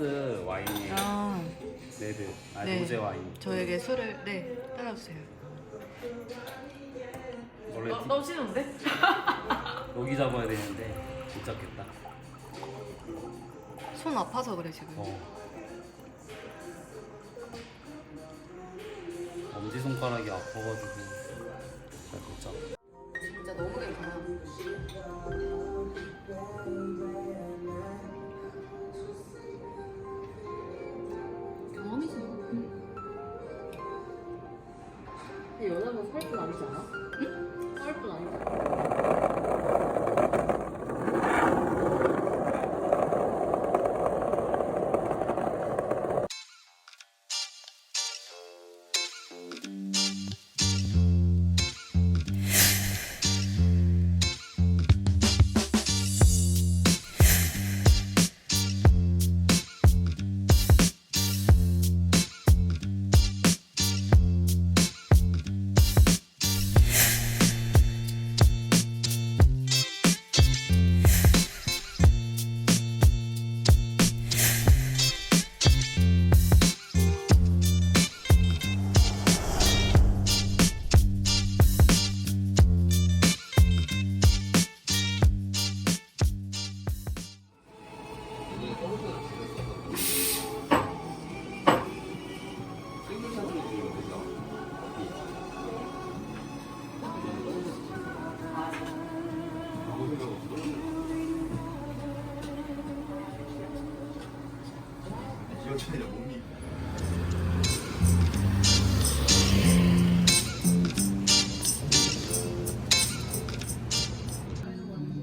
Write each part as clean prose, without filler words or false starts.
스위스 와인이에요. 아, 레드, 네. 로제 와인. 저에게 술을 따라주세요. 원래 너무 싫은데? 여기 잡아야 되는데 못 잡겠다. 손 아파서 그래 지금. 엄지 손가락이 아파가지고 잘 못 잡아. 진짜 너무 괜찮아. 경험이지. 근데 여자분 살 분 아니지 않아? 응? 살 분 아니지?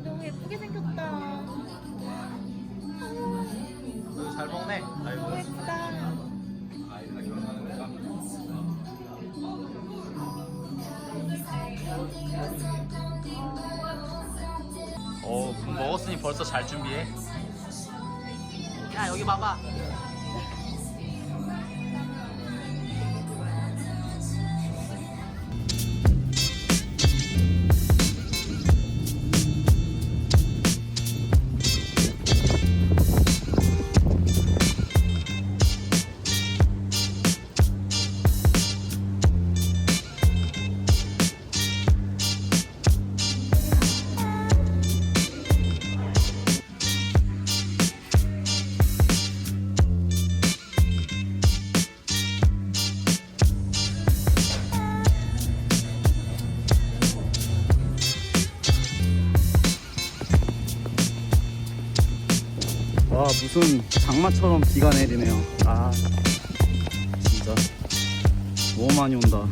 너무 예쁘게 생겼다. 잘 먹네. 아이고. 예쁘다. 먹었으니 벌써 잘 준비해. 야, 여기 봐봐. 와, 무슨 장마처럼 비가 내리네요. 아, 진짜 너무 많이 온다.